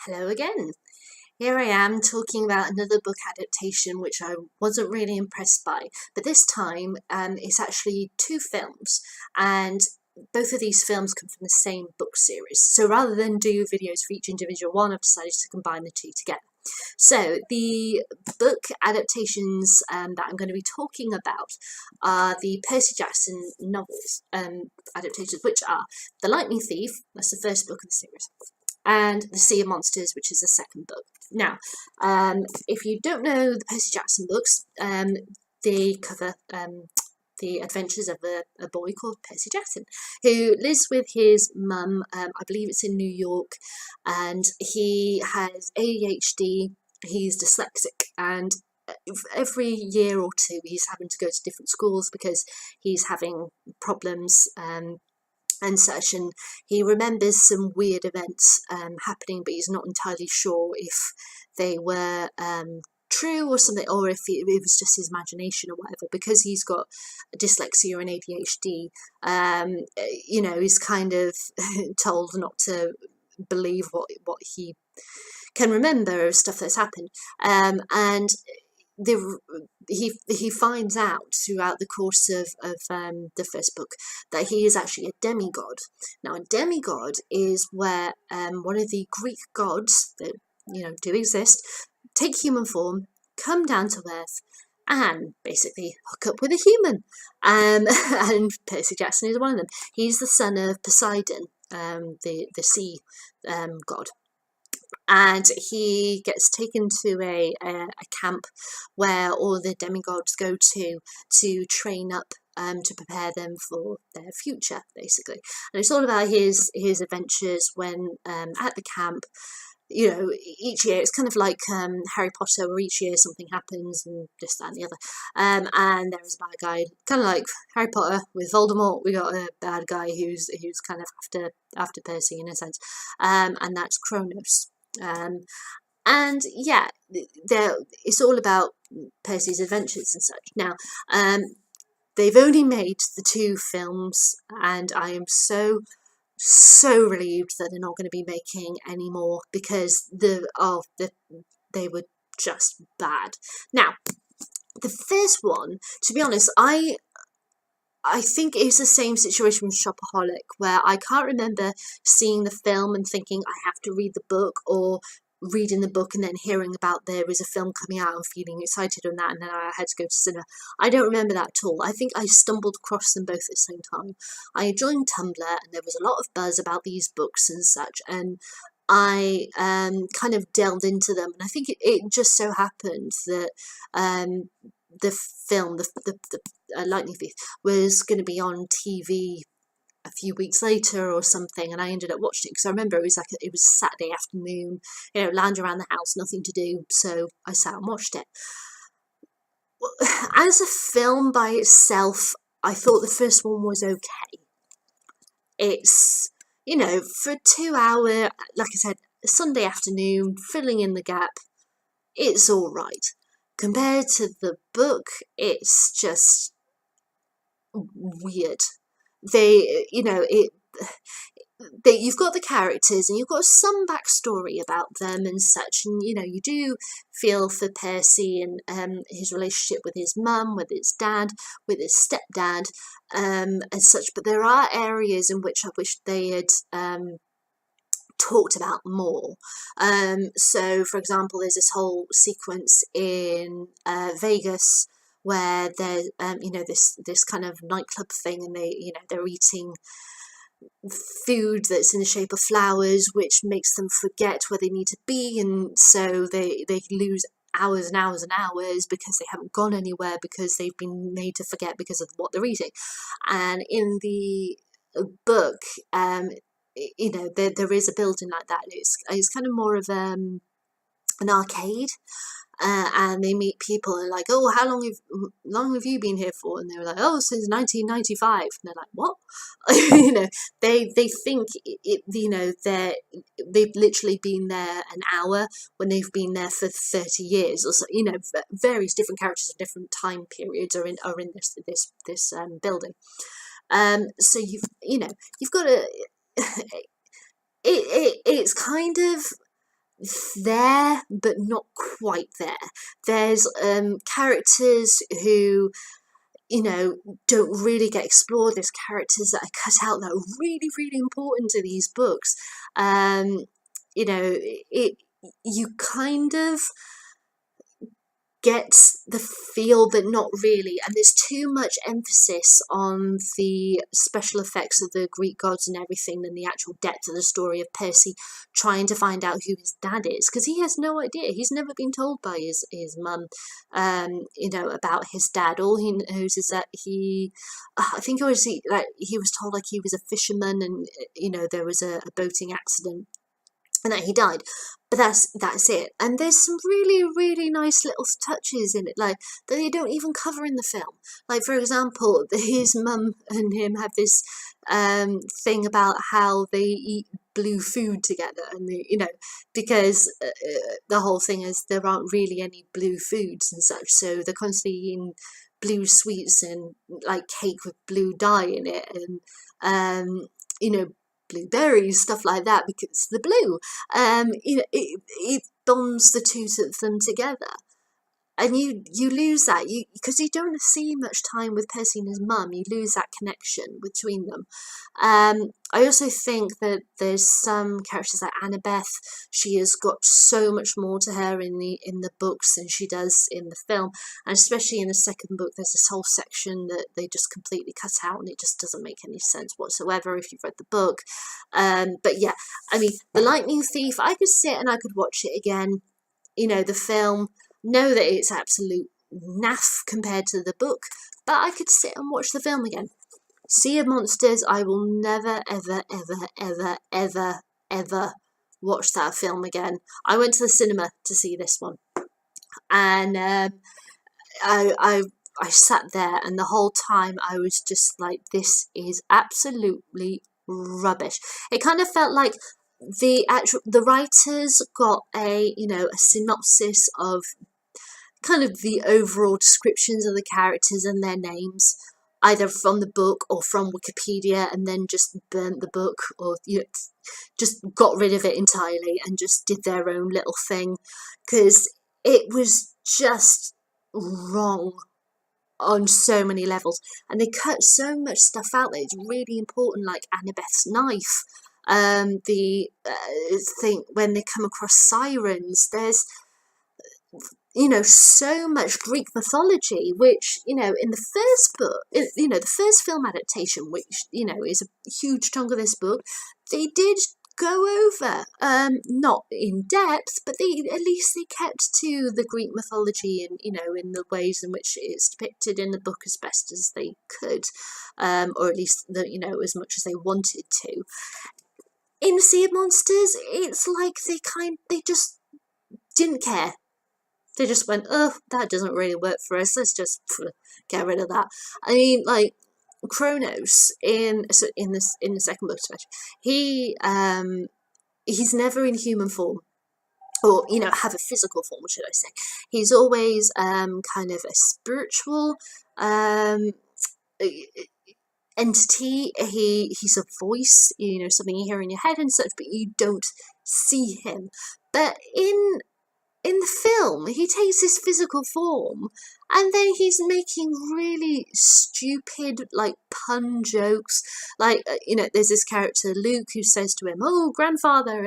Hello again. Here I am talking about another book adaptation which I wasn't really impressed by, but this time it's actually two films, and both of these films come from the same book series. So rather than do videos for each individual one, I've decided to combine the two together. So the book adaptations that I'm going to be talking about are the Percy Jackson novels adaptations, which are The Lightning Thief, that's the first book of the series, and The Sea of Monsters, which is the second book. Now, if you don't know the Percy Jackson books, they cover the adventures of a boy called Percy Jackson, who lives with his mum, I believe it's in New York, and he has ADHD, he's dyslexic, and every year or two he's having to go to different schools because he's having problems and such, and he remembers some weird events happening, but he's not entirely sure if they were true or something, or if it was just his imagination or whatever, because he's got dyslexia and ADHD. He's kind of told not to believe what he can remember of stuff that's happened, and he finds out throughout the course of the first book that he is actually a demigod. Now, a demigod is where one of the Greek gods that do exist take human form, come down to earth, and basically hook up with a human. And Percy Jackson is one of them. He's the son of Poseidon, the sea god. And he gets taken to a camp where all the demigods go to train up to prepare them for their future, basically. And it's all about his adventures when at the camp. Each year it's kind of like Harry Potter, where each year something happens and this, that, and the other. And there is a bad guy, kind of like Harry Potter with Voldemort. We got a bad guy who's kind of after Percy in a sense, and that's Kronos. And yeah, it's all about Percy's adventures and such. Now, they've only made the two films, and I am so relieved that they're not going to be making any more, because they were just bad. Now, the first one, to be honest, I think it's the same situation with Shopaholic, where I can't remember seeing the film and thinking I have to read the book, or reading the book and then hearing about there was a film coming out and feeling excited on that, and then I had to go to cinema. I don't remember that at all. I think I stumbled across them both at the same time. I joined Tumblr and there was a lot of buzz about these books and such, and I kind of delved into them, and I think it just so happened that the film, the Lightning Thief, was going to be on TV a few weeks later or something, and I ended up watching it because I remember it was Saturday afternoon, lounge around the house, nothing to do, so I sat and watched it. As a film by itself, I thought the first one was okay. It's, for 2 hour, like I said, Sunday afternoon, filling in the gap, it's all right. Compared to the book, it's just weird. You've got the characters and you've got some backstory about them and such, and you do feel for Percy and his relationship with his mum, with his dad, with his stepdad, and such. But there are areas in which I wish they had talked about more. So, for example, there's this whole sequence in Vegas where there's this kind of nightclub thing, and they're eating food that's in the shape of flowers, which makes them forget where they need to be, and so they lose hours and hours and hours because they haven't gone anywhere, because they've been made to forget because of what they're eating. And in the book, there is a building like that. It's kind of more of an arcade, and they meet people and like, oh, how long have you been here for? And they were like, oh, since 1995. And they're like, what? They think they've literally been there an hour when they've been there for 30 years or so. Various different characters of different time periods are in this building. So you've got to. It's kind of there, but not quite there. There's characters who, you know, don't really get explored. There's characters that are cut out that are really, really important to these books. You know, you kind of get the feel, but not really. And there's too much emphasis on the special effects of the Greek gods and everything than the actual depth of the story of Percy trying to find out who his dad is, because he has no idea. He's never been told by his mum, you know, about his dad. All he knows is that I think it was he was told like he was a fisherman, and you know there was a boating accident and that he died, but that's it. And there's some really, really nice little touches in it, like that they don't even cover in the film. Like, for example, his mum and him have this thing about how they eat blue food together, and you know, because the whole thing is there aren't really any blue foods and such, so they're constantly eating blue sweets and like cake with blue dye in it, and you know, blueberries, stuff like that, because the blue, you know, it bonds the two of them together. And you lose that, because you don't see much time with Percy and his mum. You lose that connection between them. I also think that there's some characters like Annabeth. She has got so much more to her in the books than she does in the film, and especially in the second book, there's this whole section that they just completely cut out, and it just doesn't make any sense whatsoever if you've read the book. But yeah, I mean, The Lightning Thief, I could sit and I could watch it again. You know, the film, know that it's absolute naff compared to the book, but I could sit and watch the film again. Sea of Monsters, I will never, ever, ever, ever, ever, ever watch that film again. I went to the cinema to see this one, and I sat there, and the whole time I was just like, this is absolutely rubbish. It kind of felt like the writers got a synopsis of kind of the overall descriptions of the characters and their names, either from the book or from Wikipedia, and then just burnt the book, or just got rid of it entirely and just did their own little thing, because it was just wrong on so many levels, and they cut so much stuff out that it's really important, like Annabeth's knife, the thing when they come across sirens. There's so much Greek mythology, which, in the first book, the first film adaptation, which, is a huge chunk of this book, they did go over, not in depth, but at least they kept to the Greek mythology and, in the ways in which it's depicted in the book as best as they could, or at least, as much as they wanted to. In Sea of Monsters, it's like they just didn't care. They just went, oh, that doesn't really work for us. Let's just get rid of that. I mean, like Kronos in the second book, especially, he's never in human form, or have a physical form, should I say? He's always kind of a spiritual entity. He's a voice, something you hear in your head and such, but you don't see him. But in the film, he takes his physical form, and then he's making really stupid, like, pun jokes. Like, there's this character, Luke, who says to him, oh, grandfather,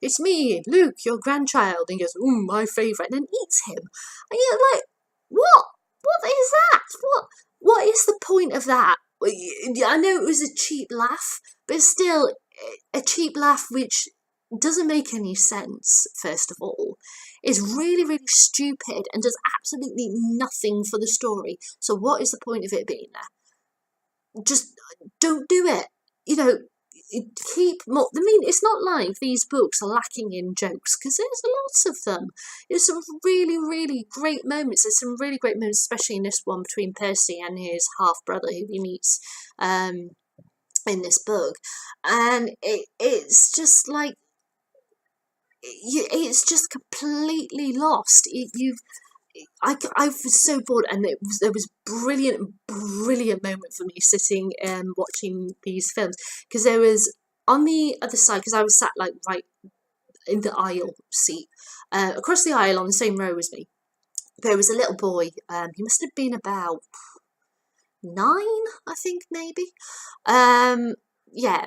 it's me, Luke, your grandchild. And he goes, my favourite, and then eats him. And you're like, what? What is that? What is the point of that? I know it was a cheap laugh, but still, a cheap laugh which doesn't make any sense, first of all, is really, really stupid and does absolutely nothing for the story. So what is the point of it being there? Just don't do it. Keep more. I mean, it's not like these books are lacking in jokes, because there's lots of them. There's some really, really great moments. There's some really great moments, especially in this one, between Percy and his half-brother who he meets in this book. And it's just like, it's just completely lost. I was so bored, and there was brilliant moment for me sitting watching these films, because there was on the other side, because I was sat like right in the aisle seat, across the aisle on the same row as me. There was a little boy. He must have been about 9, I think, maybe. Yeah,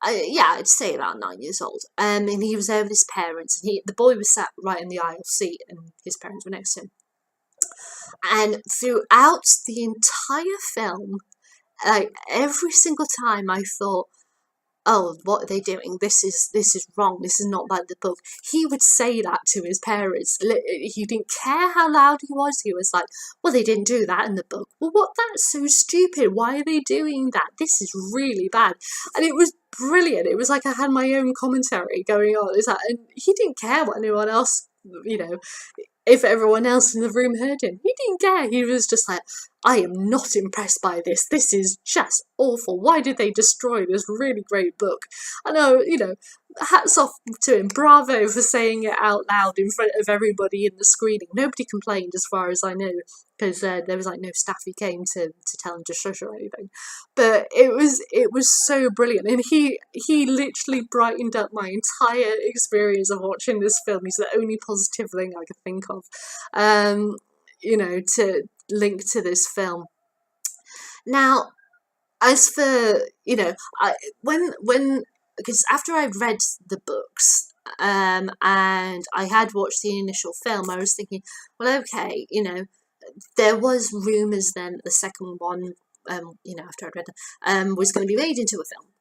yeah, I'd say about 9 years old. And he was there with his parents, and the boy was sat right in the aisle seat, and his parents were next to him. And throughout the entire film, like every single time, I thought, oh, what are they doing? This is wrong. This is not like the book. He would say that to his parents. He didn't care how loud he was. He was like, well, they didn't do that in the book. Well, what? That's so stupid. Why are they doing that? This is really bad. And it was brilliant. It was like I had my own commentary going on. And he didn't care what anyone else, if everyone else in the room heard him. He didn't care. He was just like, I am not impressed by this. This is just awful. Why did they destroy this really great book? I know, hats off to him. Bravo for saying it out loud in front of everybody in the screening. Nobody complained as far as I know, because there was like no staff who came to tell him to shush or anything. But it was so brilliant, and he literally brightened up my entire experience of watching this film. He's the only positive thing I could think of, to link to this film. Now, as for because after I'd read the books, and I had watched the initial film, I was thinking, well, okay, there was rumours then that the second one, after I'd read them, was going to be made into a film.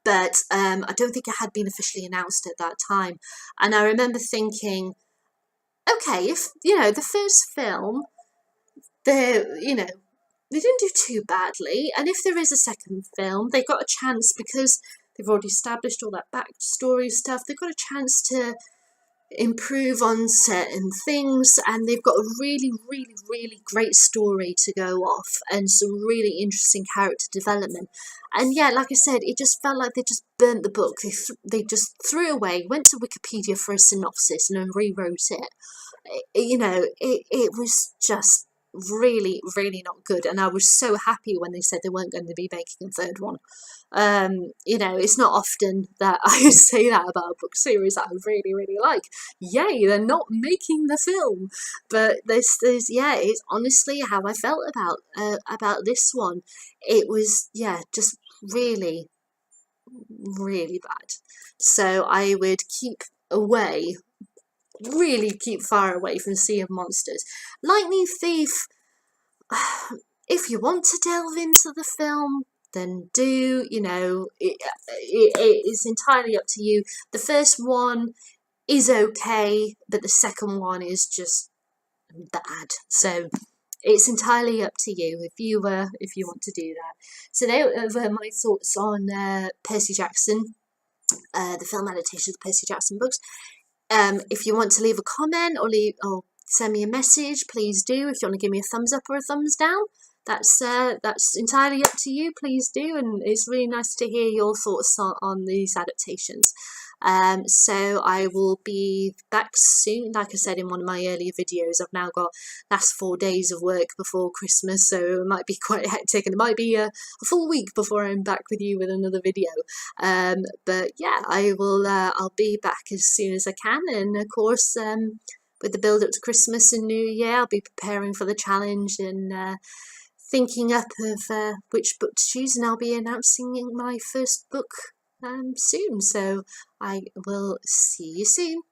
But I don't think it had been officially announced at that time. And I remember thinking, okay, if, the first film, they didn't do too badly. And if there is a second film, they got a chance, because they've already established all that backstory stuff, they've got a chance to improve on certain things, and they've got a really, really, really great story to go off, and some really interesting character development. And yeah, like I said, it just felt like they just burnt the book. They just threw it away, went to Wikipedia for a synopsis, and then rewrote it. It was just really, really not good, and I was so happy when they said they weren't going to be making a third one. It's not often that I say that about a book series that I really, really like. Yay, they're not making the film. But it's honestly how I felt about this one. It was, just really, really bad. So I would keep far away from Sea of Monsters. Lightning Thief, if you want to delve into the film, then do. It is entirely up to you. The first one is okay, but the second one is just bad. So it's entirely up to you if you want to do that. So they were my thoughts on Percy Jackson, the film adaptation of the Percy Jackson books. If you want to leave a comment or send me a message, please do. If you want to give me a thumbs up or a thumbs down, that's entirely up to you. Please do, and it's really nice to hear your thoughts on these adaptations. So I will be back soon. Like I said in one of my earlier videos, I've now got last 4 days of work before Christmas, so it might be quite hectic, and it might be a full week before I'm back with you with another video. But yeah, I will. I'll be back as soon as I can, and of course, with the build up to Christmas and New Year, I'll be preparing for the challenge and thinking up of which book to choose, and I'll be announcing my first book soon. So I will see you soon.